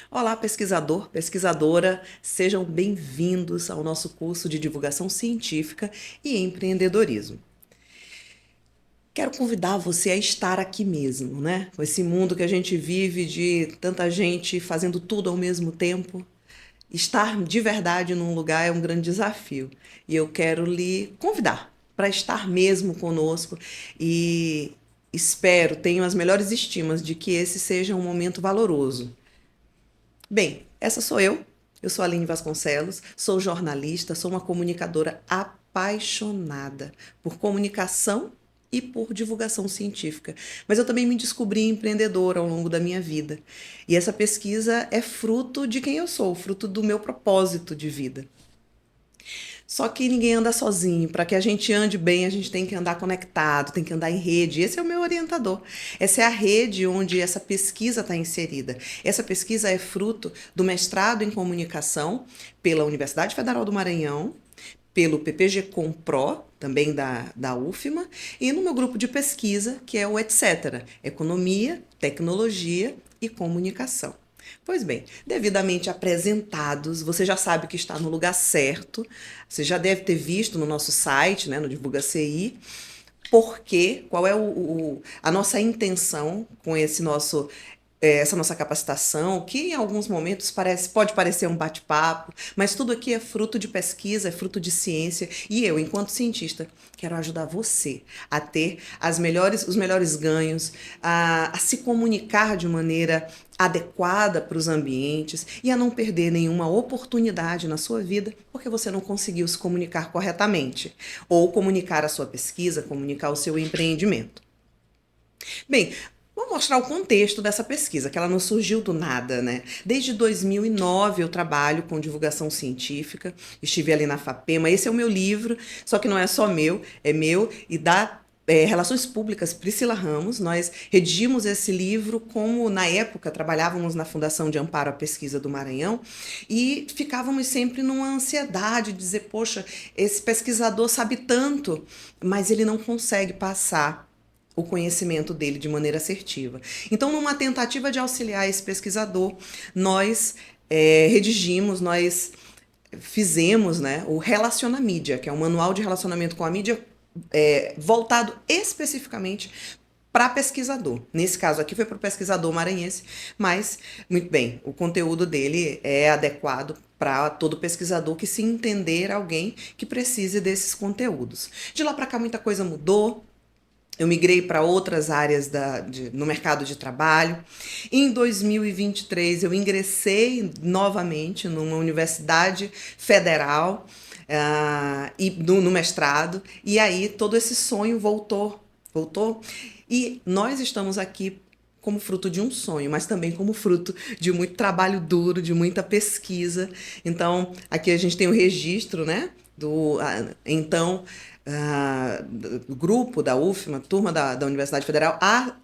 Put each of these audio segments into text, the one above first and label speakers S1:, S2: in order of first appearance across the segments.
S1: Olá, pesquisador, pesquisadora, sejam bem-vindos ao nosso curso de divulgação científica e empreendedorismo. Quero convidar você a estar aqui mesmo, né? Com esse mundo que a gente vive de tanta gente fazendo tudo ao mesmo tempo. Estar de verdade num lugar é um grande desafio. E eu quero lhe convidar para estar mesmo conosco e espero, tenho as melhores estimas de que esse seja um momento valoroso. Bem, essa sou eu. Eu sou a Aline Vasconcelos, sou jornalista, sou uma comunicadora apaixonada por comunicação e por divulgação científica. Mas eu também me descobri empreendedora ao longo da minha vida. E essa pesquisa é fruto de quem eu sou, fruto do meu propósito de vida. Só que ninguém anda sozinho. Para que a gente ande bem, a gente tem que andar conectado, tem que andar em rede. Esse é o meu orientador. Essa é a rede onde essa pesquisa está inserida. Essa pesquisa é fruto do mestrado em comunicação pela Universidade Federal do Maranhão, pelo PPG Compro, também da UFMA, e no meu grupo de pesquisa, que é o Etc. Economia, Tecnologia e Comunicação. Pois bem, devidamente apresentados, você já sabe que está no lugar certo, você já deve ter visto no nosso site, né, no Divulga CI, porque, qual é a nossa intenção com essa nossa capacitação, que em alguns momentos pode parecer um bate-papo, mas tudo aqui é fruto de pesquisa, é fruto de ciência, e eu, enquanto cientista, quero ajudar você a ter os melhores ganhos, a se comunicar de maneira adequada para os ambientes e a não perder nenhuma oportunidade na sua vida porque você não conseguiu se comunicar corretamente ou comunicar a sua pesquisa, comunicar o seu empreendimento. Bem, vou mostrar o contexto dessa pesquisa, que ela não surgiu do nada, né? Desde 2009 eu trabalho com divulgação científica, estive ali na FAPEMA, esse é o meu livro, só que não é só meu, é meu e da Relações Públicas Priscila Ramos. Nós redigimos esse livro como, na época, trabalhávamos na Fundação de Amparo à Pesquisa do Maranhão e ficávamos sempre numa ansiedade de dizer, poxa, esse pesquisador sabe tanto, mas ele não consegue passar o conhecimento dele de maneira assertiva. Então, numa tentativa de auxiliar esse pesquisador, nós nós fizemos, né, o Relaciona Mídia, que é um manual de relacionamento com a mídia voltado especificamente para pesquisador. Nesse caso aqui foi para o pesquisador maranhense, mas, muito bem, o conteúdo dele é adequado para todo pesquisador que se entender alguém que precise desses conteúdos. De lá para cá muita coisa mudou. Eu migrei para outras áreas no mercado de trabalho. Em 2023, eu ingressei novamente numa universidade federal e no mestrado. E aí todo esse sonho voltou. E nós estamos aqui como fruto de um sonho, mas também como fruto de muito trabalho duro, de muita pesquisa. Então, aqui a gente tem o registro, né, do grupo da UFMA, turma da Universidade Federal,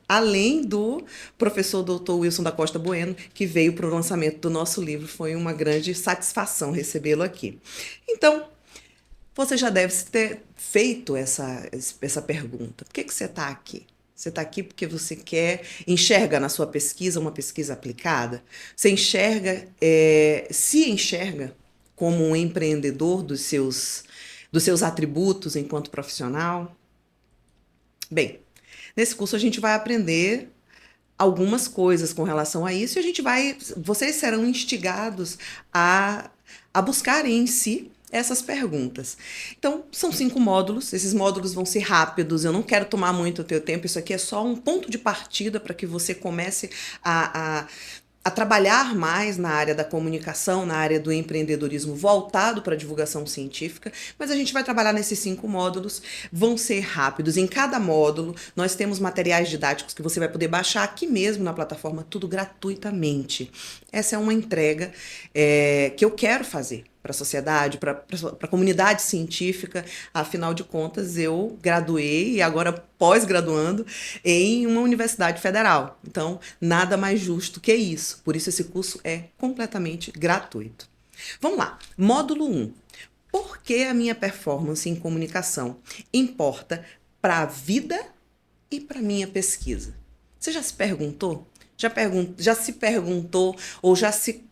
S1: além do professor doutor Wilson da Costa Bueno, que veio para o lançamento do nosso livro. Foi uma grande satisfação recebê-lo aqui. Então, você já deve ter feito essa pergunta. Por que você está aqui? Você está aqui porque você enxerga na sua pesquisa uma pesquisa aplicada? Você se enxerga como um empreendedor dos seus atributos enquanto profissional? Bem, nesse curso a gente vai aprender algumas coisas com relação a isso e vocês serão instigados a buscarem em si essas perguntas. Então, são 5 módulos, esses módulos vão ser rápidos, eu não quero tomar muito o teu tempo, isso aqui é só um ponto de partida para que você comece a trabalhar mais na área da comunicação, na área do empreendedorismo voltado para a divulgação científica, mas a gente vai trabalhar nesses 5 módulos, vão ser rápidos. Em cada módulo, nós temos materiais didáticos que você vai poder baixar aqui mesmo na plataforma, tudo gratuitamente. Essa é uma entrega que eu quero fazer para a sociedade, para a comunidade científica. Afinal de contas, eu graduei e agora pós-graduando em uma universidade federal. Então, nada mais justo que isso. Por isso, esse curso é completamente gratuito. Vamos lá. Módulo 1. Por que a minha performance em comunicação importa para a vida e para a minha pesquisa? Você já se perguntou Já se perguntou ou já se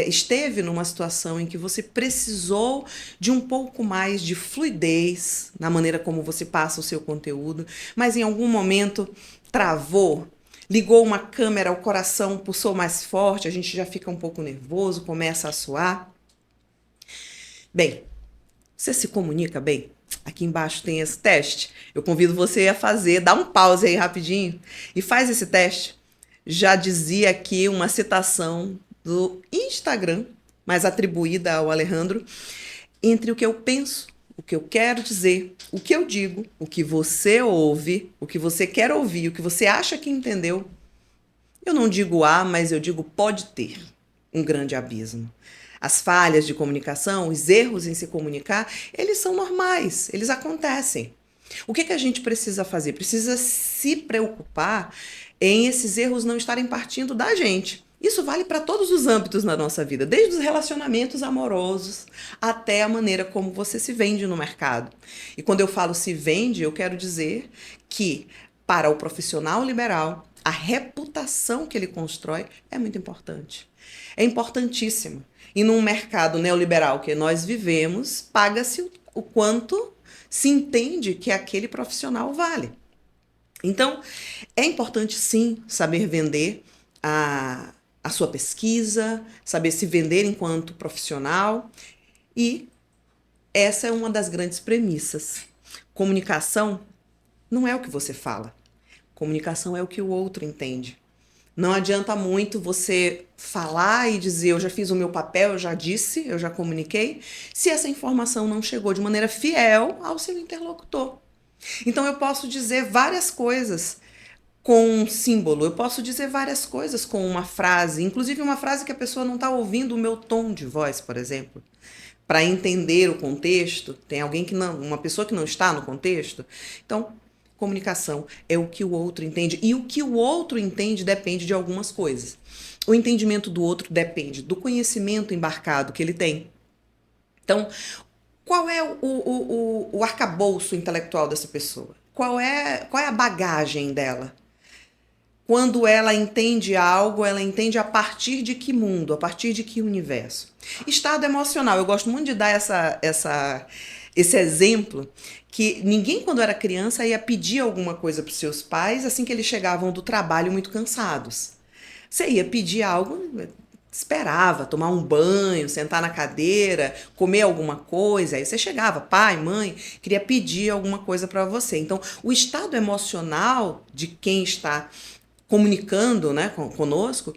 S1: esteve numa situação em que você precisou de um pouco mais de fluidez na maneira como você passa o seu conteúdo, mas em algum momento travou, ligou uma câmera, o coração pulsou mais forte, a gente já fica um pouco nervoso, começa a suar. Bem, você se comunica bem? Aqui embaixo tem esse teste. Eu convido você a fazer, dá um pause aí rapidinho e faz esse teste. Já dizia aqui uma citação do Instagram, mas atribuída ao Alejandro, entre o que eu penso, o que eu quero dizer, o que eu digo, o que você ouve, o que você quer ouvir, o que você acha que entendeu. Eu não digo há, mas eu digo pode ter um grande abismo. As falhas de comunicação, os erros em se comunicar, eles são normais, eles acontecem. O que a gente precisa fazer? Precisa se preocupar em esses erros não estarem partindo da gente. Isso vale para todos os âmbitos na nossa vida, desde os relacionamentos amorosos até a maneira como você se vende no mercado. E quando eu falo se vende, eu quero dizer que para o profissional liberal, a reputação que ele constrói é muito importante. É importantíssima. E num mercado neoliberal que nós vivemos, paga-se o quanto se entende que aquele profissional vale. Então, é importante sim saber vender a sua pesquisa, saber se vender enquanto profissional, e essa é uma das grandes premissas. Comunicação não é o que você fala, comunicação é o que o outro entende. Não adianta muito você falar e dizer eu já fiz o meu papel, eu já disse, eu já comuniquei, se essa informação não chegou de maneira fiel ao seu interlocutor. Então eu posso dizer várias coisas com um símbolo, eu posso dizer várias coisas com uma frase, inclusive uma frase que a pessoa não está ouvindo o meu tom de voz, por exemplo. Para entender o contexto, tem alguém que não, uma pessoa que não está no contexto. Então, comunicação é o que o outro entende. E o que o outro entende depende de algumas coisas. O entendimento do outro depende do conhecimento embarcado que ele tem. Então, qual é o arcabouço intelectual dessa pessoa? Qual é a bagagem dela? Quando ela entende algo, ela entende a partir de que mundo, a partir de que universo. Estado emocional. Eu gosto muito de dar esse exemplo, que ninguém, quando era criança, ia pedir alguma coisa para os seus pais assim que eles chegavam do trabalho muito cansados. Você ia pedir algo, esperava tomar um banho, sentar na cadeira, comer alguma coisa, aí você chegava, pai, mãe, queria pedir alguma coisa para você. Então, o estado emocional de quem está comunicando, né, conosco,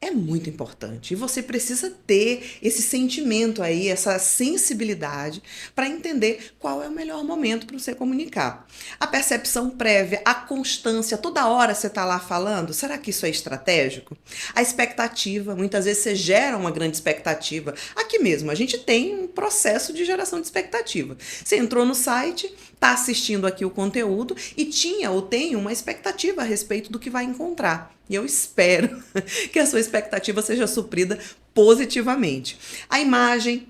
S1: é muito importante. E você precisa ter esse sentimento aí, essa sensibilidade para entender qual é o melhor momento para você comunicar. A percepção prévia, a constância, toda hora você está lá falando, será que isso é estratégico? A expectativa, muitas vezes você gera uma grande expectativa. Aqui mesmo, a gente tem um processo de geração de expectativa. Você entrou no site, está assistindo aqui o conteúdo e tinha ou tem uma expectativa a respeito do que vai encontrar. E eu espero que a sua expectativa seja suprida positivamente. A imagem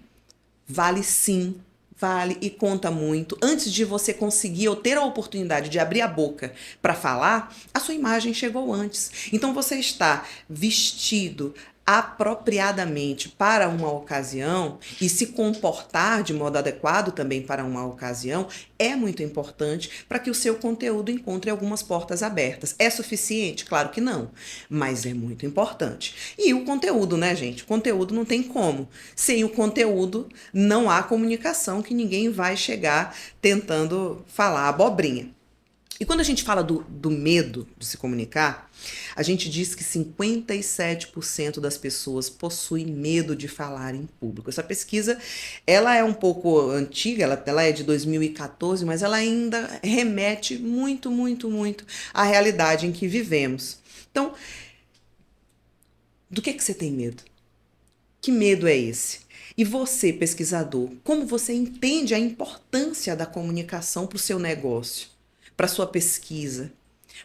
S1: vale sim, vale e conta muito. Antes de você conseguir ou ter a oportunidade de abrir a boca para falar, a sua imagem chegou antes. Então você está vestido apropriadamente para uma ocasião e se comportar de modo adequado também para uma ocasião é muito importante para que o seu conteúdo encontre algumas portas abertas. É suficiente? Claro que não, mas é muito importante. E o conteúdo, né, gente? O conteúdo não tem como. Sem o conteúdo não há comunicação, que ninguém vai chegar tentando falar abobrinha. E quando a gente fala do medo de se comunicar, a gente diz que 57% das pessoas possuem medo de falar em público. Essa pesquisa, ela é um pouco antiga, ela é de 2014, mas ela ainda remete muito, muito, muito à realidade em que vivemos. Então, do que você tem medo? Que medo é esse? E você, pesquisador, como você entende a importância da comunicação para o seu negócio? Para sua pesquisa,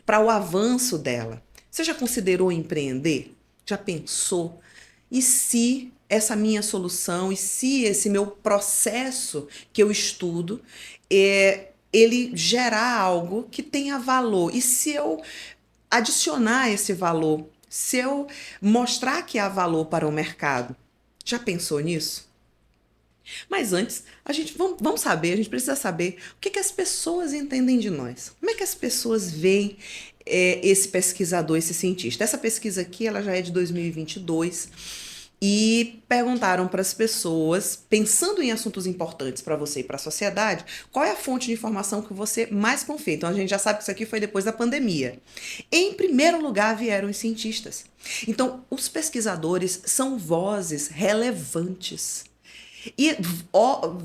S1: para o avanço dela. Você já considerou empreender? Já pensou? E se essa minha solução, e se esse meu processo que eu estudo, ele gerar algo que tenha valor? E se eu adicionar esse valor Se eu mostrar que há valor para o mercado, já pensou nisso? Mas antes, vamos saber, a gente precisa saber o que as pessoas entendem de nós. Como é que as pessoas veem esse pesquisador, esse cientista? Essa pesquisa aqui, ela já é de 2022 e perguntaram para as pessoas, pensando em assuntos importantes para você e para a sociedade, qual é a fonte de informação que você mais confia. Então a gente já sabe que isso aqui foi depois da pandemia. Em primeiro lugar vieram os cientistas. Então, os pesquisadores são vozes relevantes. E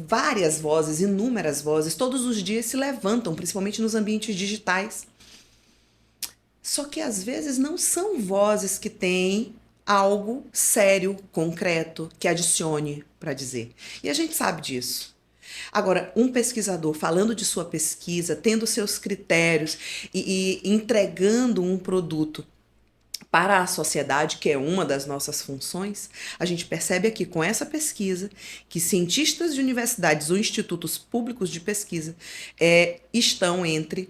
S1: várias vozes, inúmeras vozes, todos os dias se levantam, principalmente nos ambientes digitais. Só que às vezes não são vozes que têm algo sério, concreto, que adicione para dizer. E a gente sabe disso. Agora, um pesquisador falando de sua pesquisa, tendo seus critérios e entregando um produto para a sociedade, que é uma das nossas funções, a gente percebe aqui com essa pesquisa que cientistas de universidades ou institutos públicos de pesquisa estão entre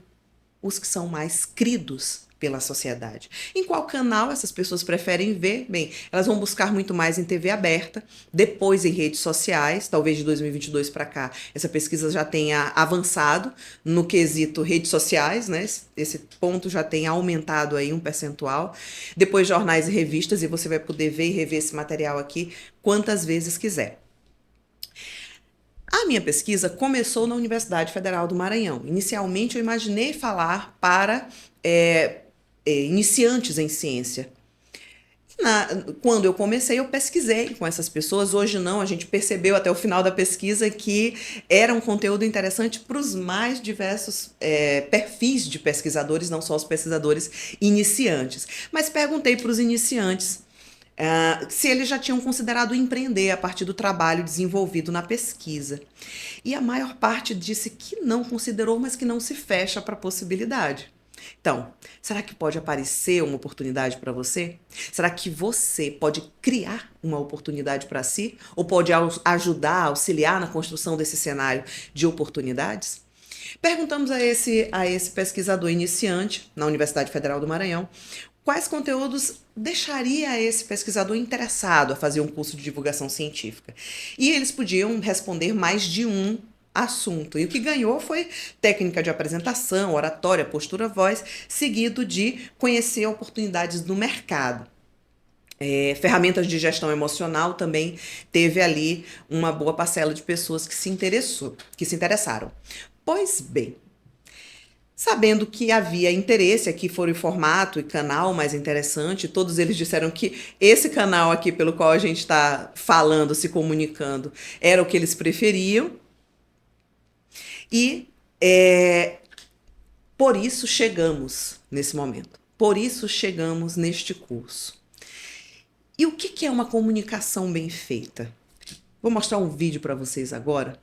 S1: os que são mais cridos pela sociedade. Em qual canal essas pessoas preferem ver? Bem, elas vão buscar muito mais em TV aberta, depois em redes sociais, talvez de 2022 para cá, essa pesquisa já tenha avançado no quesito redes sociais, né? Esse ponto já tem aumentado aí um percentual. Depois jornais e revistas, e você vai poder ver e rever esse material aqui quantas vezes quiser. A minha pesquisa começou na Universidade Federal do Maranhão. Inicialmente, eu imaginei falar para iniciantes em ciência. Quando eu comecei, eu pesquisei com essas pessoas. Hoje não, a gente percebeu até o final da pesquisa que era um conteúdo interessante para os mais diversos perfis de pesquisadores, não só os pesquisadores iniciantes. Mas perguntei para os iniciantes se eles já tinham considerado empreender a partir do trabalho desenvolvido na pesquisa. E a maior parte disse que não considerou, mas que não se fecha para a possibilidade. Então, será que pode aparecer uma oportunidade para você? Será que você pode criar uma oportunidade para si? Ou pode ajudar, auxiliar na construção desse cenário de oportunidades? Perguntamos a esse pesquisador iniciante na Universidade Federal do Maranhão quais conteúdos deixaria esse pesquisador interessado a fazer um curso de divulgação científica. E eles podiam responder mais de um assunto. E o que ganhou foi técnica de apresentação, oratória, postura, voz, seguido de conhecer oportunidades no mercado. Ferramentas de gestão emocional também teve ali uma boa parcela de pessoas que se interessaram. Pois bem, sabendo que havia interesse, aqui foi o formato e canal mais interessante, todos eles disseram que esse canal aqui pelo qual a gente está falando, se comunicando, era o que eles preferiam. E por isso chegamos nesse momento, por isso chegamos neste curso. E o que é uma comunicação bem feita? Vou mostrar um vídeo para vocês agora,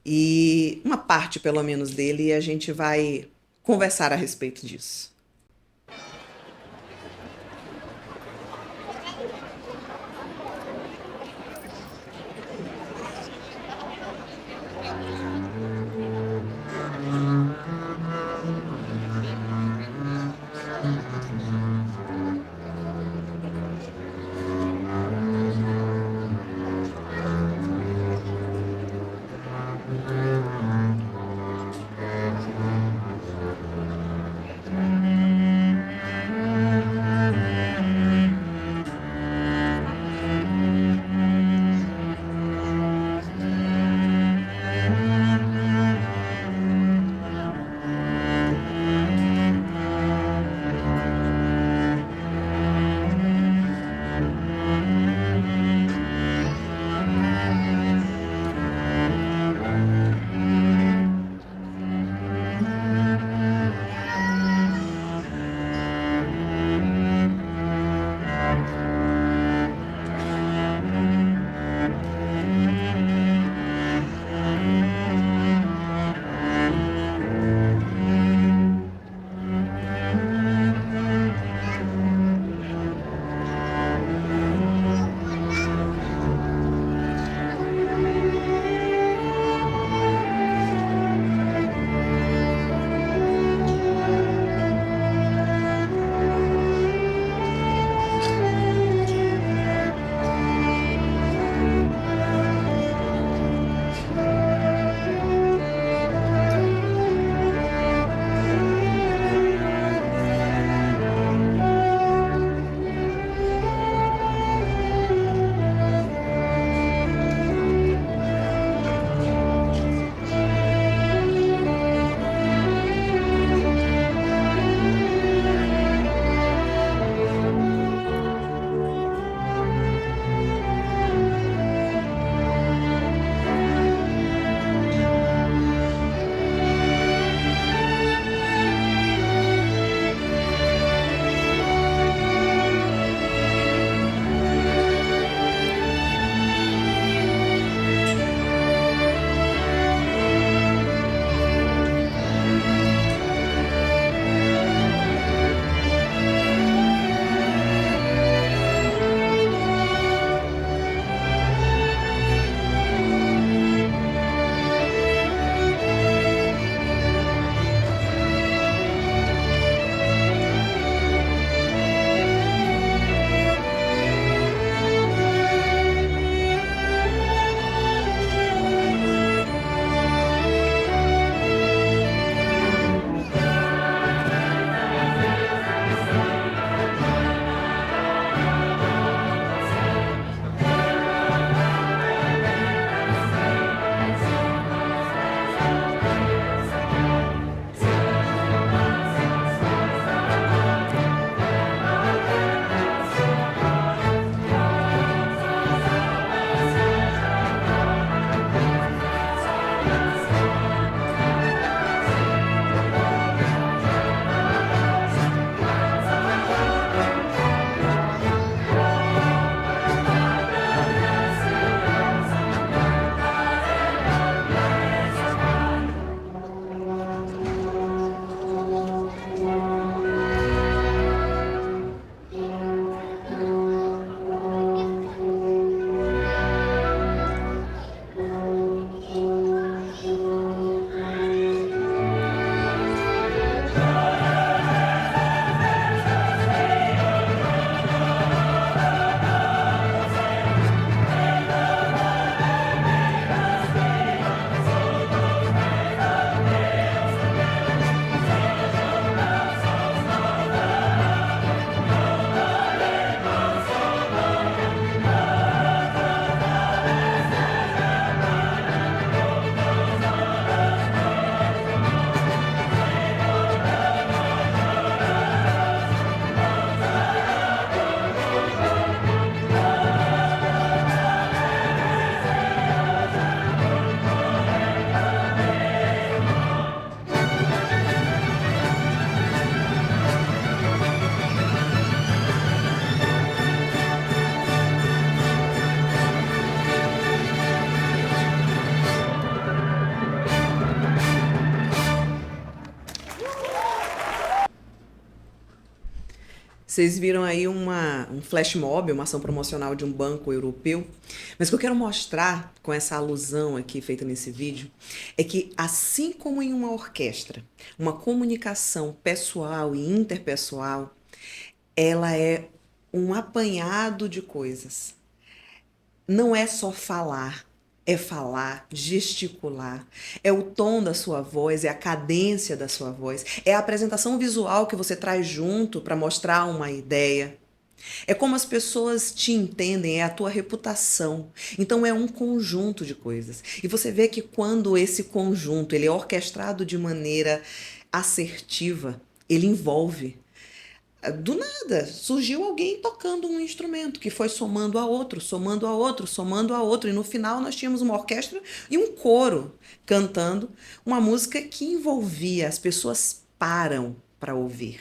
S1: e uma parte pelo menos dele, e a gente vai conversar a respeito disso. Vocês viram aí um flash mob, uma ação promocional de um banco europeu. Mas o que eu quero mostrar com essa alusão aqui feita nesse vídeo é que, assim como em uma orquestra, uma comunicação pessoal e interpessoal, ela é um apanhado de coisas. Não é só falar, gesticular, é o tom da sua voz, é a cadência da sua voz, é a apresentação visual que você traz junto para mostrar uma ideia. É como as pessoas te entendem, é a tua reputação. Então é um conjunto de coisas. E você vê que quando esse conjunto ele é orquestrado de maneira assertiva, ele envolve. Do nada, surgiu alguém tocando um instrumento que foi somando a outro, somando a outro, somando a outro. E no final nós tínhamos uma orquestra e um coro cantando uma música que envolvia, as pessoas param para ouvir.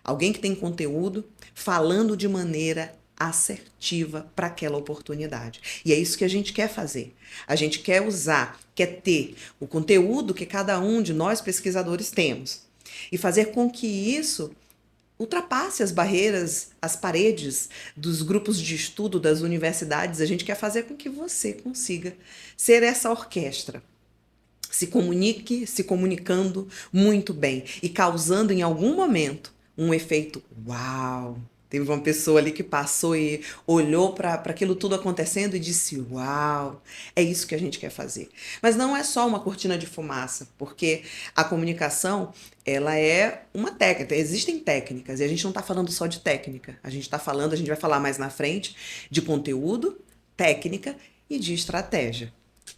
S1: Alguém que tem conteúdo falando de maneira assertiva para aquela oportunidade. E é isso que a gente quer fazer. A gente quer usar, quer ter o conteúdo que cada um de nós pesquisadores temos e fazer com que isso ultrapasse as barreiras, as paredes dos grupos de estudo das universidades. A gente quer fazer com que você consiga ser essa orquestra. Se comunique, se comunicando muito bem e causando em algum momento um efeito uau. Teve uma pessoa ali que passou e olhou para aquilo tudo acontecendo e disse: Uau, é isso que a gente quer fazer. Mas não é só uma cortina de fumaça, porque a comunicação ela é uma técnica. Existem técnicas e a gente não está falando só de técnica. A gente está falando, a gente vai falar mais na frente, de conteúdo, técnica e de estratégia.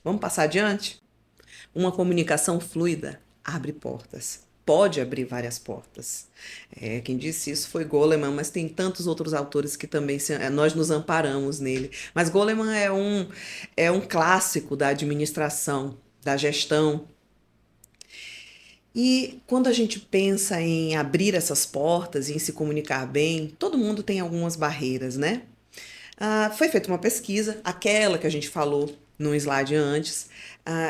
S1: Vamos passar adiante? Uma comunicação fluida abre portas. Pode abrir várias portas. Quem disse isso foi Goleman, mas tem tantos outros autores que também nós nos amparamos nele. Mas Goleman é um clássico da administração, da gestão. E quando a gente pensa em abrir essas portas e em se comunicar bem, todo mundo tem algumas barreiras, né? Foi feita uma pesquisa, aquela que a gente falou num slide antes,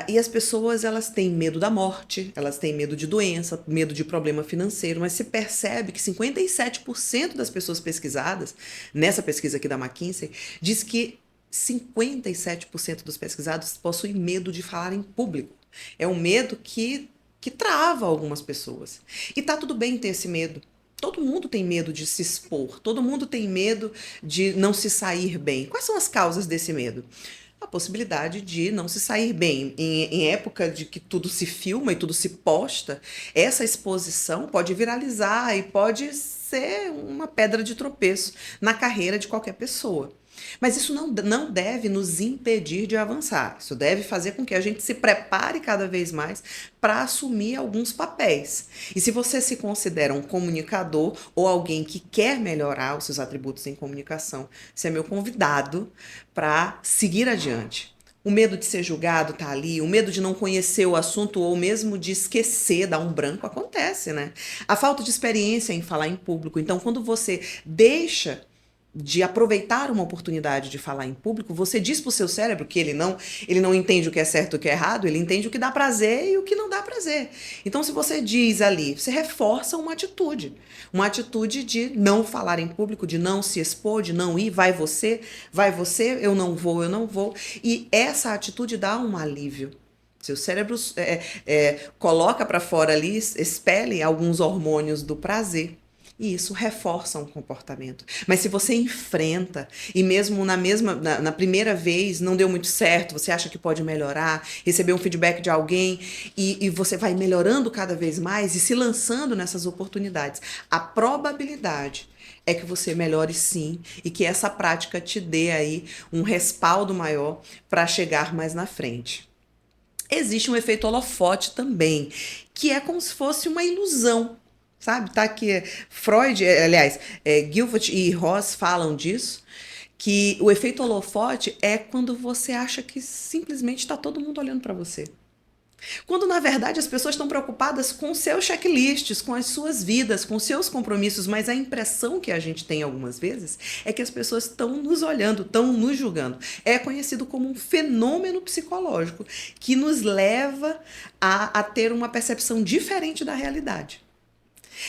S1: e as pessoas elas têm medo da morte, elas têm medo de doença, medo de problema financeiro, mas se percebe que 57% das pessoas pesquisadas, nessa pesquisa aqui da McKinsey, diz que 57% dos pesquisados possuem medo de falar em público. É um medo que trava algumas pessoas. E tá tudo bem ter esse medo. Todo mundo tem medo de se expor, todo mundo tem medo de não se sair bem. Quais são as causas desse medo? A possibilidade de não se sair bem. Em época de que tudo se filma e tudo se posta, essa exposição pode viralizar e pode ser uma pedra de tropeço na carreira de qualquer pessoa. Mas isso não deve nos impedir de avançar. Isso deve fazer com que a gente se prepare cada vez mais para assumir alguns papéis. E se você se considera um comunicador ou alguém que quer melhorar os seus atributos em comunicação, você é meu convidado para seguir adiante. O medo de ser julgado tá ali, o medo de não conhecer o assunto ou mesmo de esquecer, dar um branco, acontece, né? A falta de experiência em falar em público. Então, quando você deixa de aproveitar uma oportunidade de falar em público, você diz para o seu cérebro que ele não entende o que é certo e o que é errado, ele entende o que dá prazer e o que não dá prazer. Então, se você diz ali, você reforça uma atitude de não falar em público, de não se expor, de não ir, vai você, eu não vou. E essa atitude dá um alívio. Seu cérebro coloca para fora ali, expele alguns hormônios do prazer. E isso reforça um comportamento. Mas se você enfrenta e mesmo na primeira vez não deu muito certo, você acha que pode melhorar, receber um feedback de alguém e você vai melhorando cada vez mais e se lançando nessas oportunidades, a probabilidade é que você melhore sim e que essa prática te dê aí um respaldo maior para chegar mais na frente. Existe um efeito holofote também, que é como se fosse uma ilusão. Sabe, tá aqui, Freud, aliás, Gilbert e Ross falam disso, que o efeito holofote é quando você acha que simplesmente está todo mundo olhando para você. Quando, na verdade, as pessoas estão preocupadas com seus checklists, com as suas vidas, com seus compromissos, mas a impressão que a gente tem algumas vezes é que as pessoas estão nos olhando, estão nos julgando. É conhecido como um fenômeno psicológico que nos leva a ter uma percepção diferente da realidade.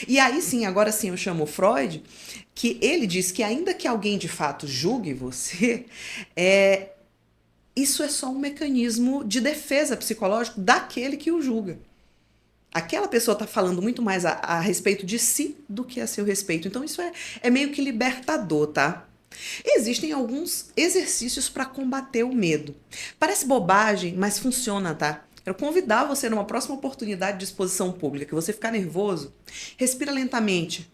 S1: E aí sim, agora sim eu chamo Freud, que ele diz que ainda que alguém de fato julgue você, é, isso é só um mecanismo de defesa psicológico daquele que o julga. Aquela pessoa está falando muito mais a respeito de si do que a seu respeito. Então isso é meio que libertador, tá? Existem alguns exercícios para combater o medo. Parece bobagem, mas funciona, tá? Quero convidar você numa próxima oportunidade de exposição pública, que você ficar nervoso, respira lentamente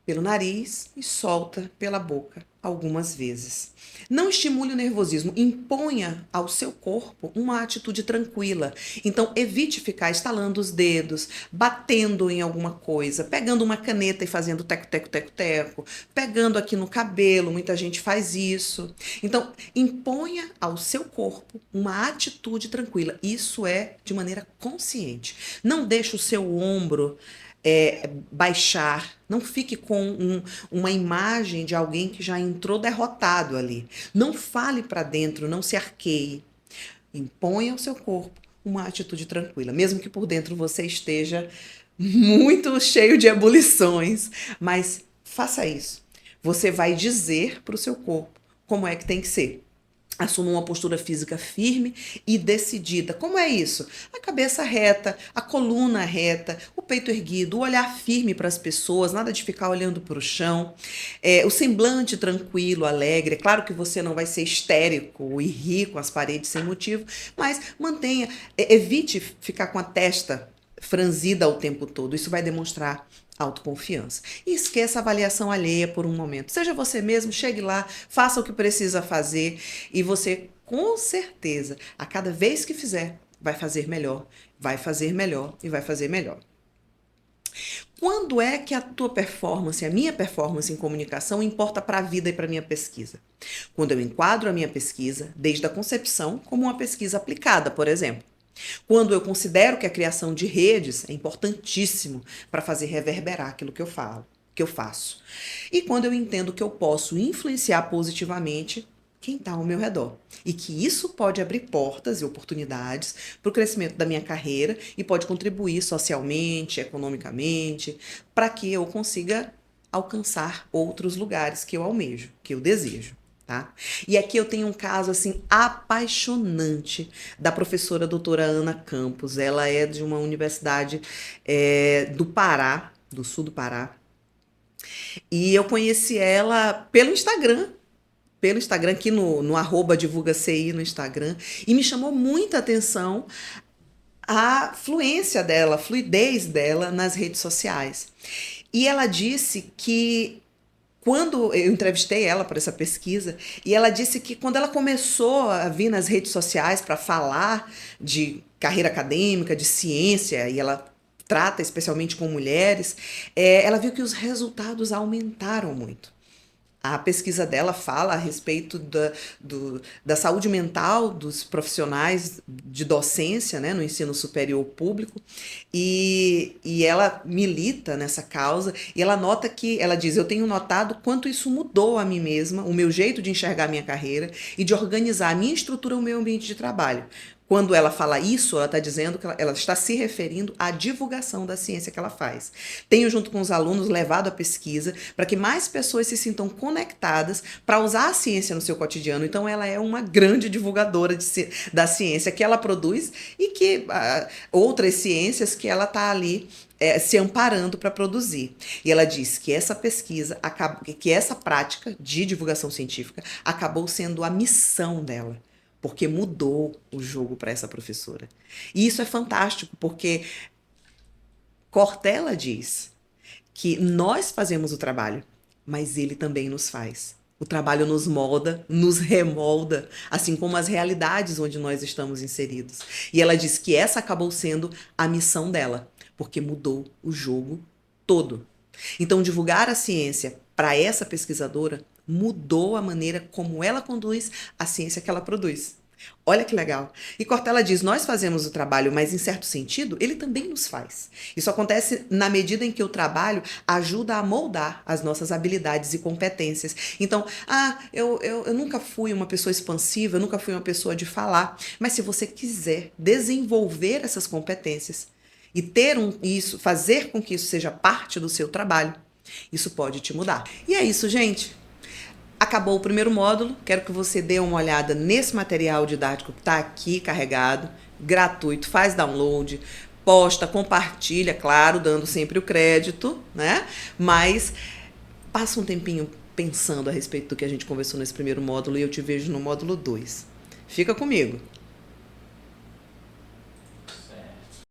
S1: pelo nariz e solta pela boca algumas vezes. Não estimule o nervosismo, imponha ao seu corpo uma atitude tranquila. Então, evite ficar estalando os dedos, batendo em alguma coisa, pegando uma caneta e fazendo teco, teco, teco, teco, pegando aqui no cabelo, muita gente faz isso. Então, imponha ao seu corpo uma atitude tranquila. Isso é de maneira consciente. Não deixe o seu ombro baixar, não fique com uma imagem de alguém que já entrou derrotado ali. Não fale para dentro, não se arqueie. Imponha ao seu corpo uma atitude tranquila, mesmo que por dentro você esteja muito cheio de ebulições, mas faça isso. Você vai dizer para o seu corpo como é que tem que ser. Assuma uma postura física firme e decidida. Como é isso? A cabeça reta, a coluna reta, o peito erguido, o olhar firme para as pessoas, nada de ficar olhando para o chão, o semblante tranquilo, alegre. É claro que você não vai ser histérico e rir com as paredes sem motivo, mas mantenha, evite ficar com a testa franzida o tempo todo. Isso vai demonstrar autoconfiança. E esqueça a avaliação alheia por um momento. Seja você mesmo, chegue lá, faça o que precisa fazer e você, com certeza, a cada vez que fizer, vai fazer melhor, vai fazer melhor e vai fazer melhor. Quando é que a tua performance, a minha performance em comunicação importa para a vida e para a minha pesquisa? Quando eu enquadro a minha pesquisa, desde a concepção, como uma pesquisa aplicada, por exemplo. Quando eu considero que a criação de redes é importantíssimo para fazer reverberar aquilo que eu falo, que eu faço. E quando eu entendo que eu posso influenciar positivamente quem está ao meu redor. E que isso pode abrir portas e oportunidades para o crescimento da minha carreira e pode contribuir socialmente, economicamente, para que eu consiga alcançar outros lugares que eu almejo, que eu desejo. Tá? E aqui eu tenho um caso assim apaixonante da professora doutora Ana Campos. Ela é de uma universidade do Pará, do sul do Pará. E eu conheci ela pelo Instagram, aqui no @divulgaci no Instagram, e me chamou muita atenção a fluência dela, a fluidez dela nas redes sociais. E ela disse que quando eu entrevistei ela para essa pesquisa, e ela disse que quando ela começou a vir nas redes sociais para falar de carreira acadêmica, de ciência, e ela trata especialmente com mulheres, ela viu que os resultados aumentaram muito. A pesquisa dela fala a respeito da saúde mental dos profissionais de docência, né, no ensino superior público, e ela milita nessa causa, e ela nota que, ela diz, eu tenho notado quanto isso mudou a mim mesma, o meu jeito de enxergar a minha carreira e de organizar a minha estrutura, o meu ambiente de trabalho. Quando ela fala isso, ela está dizendo que ela está se referindo à divulgação da ciência que ela faz. Tenho, junto com os alunos, levado a pesquisa para que mais pessoas se sintam conectadas para usar a ciência no seu cotidiano. Então, ela é uma grande divulgadora da ciência que ela produz e que outras ciências que ela está ali se amparando para produzir. E ela diz que essa pesquisa, que essa prática de divulgação científica acabou sendo a missão dela, porque mudou o jogo para essa professora. E isso é fantástico, porque Cortella diz que nós fazemos o trabalho, mas ele também nos faz. O trabalho nos molda, nos remolda, assim como as realidades onde nós estamos inseridos. E ela diz que essa acabou sendo a missão dela, porque mudou o jogo todo. Então, divulgar a ciência para essa pesquisadora mudou a maneira como ela conduz a ciência que ela produz. Olha que legal. E Cortella diz, nós fazemos o trabalho, mas em certo sentido, ele também nos faz. Isso acontece na medida em que o trabalho ajuda a moldar as nossas habilidades e competências. Então, eu nunca fui uma pessoa expansiva, eu nunca fui uma pessoa de falar, mas se você quiser desenvolver essas competências, e isso, fazer com que isso seja parte do seu trabalho, isso pode te mudar. E é isso, gente. Acabou o primeiro módulo, quero que você dê uma olhada nesse material didático que está aqui carregado, gratuito, faz download, posta, compartilha, claro, dando sempre o crédito, né? Mas passa um tempinho pensando a respeito do que a gente conversou nesse primeiro módulo e eu te vejo no módulo 2. Fica comigo!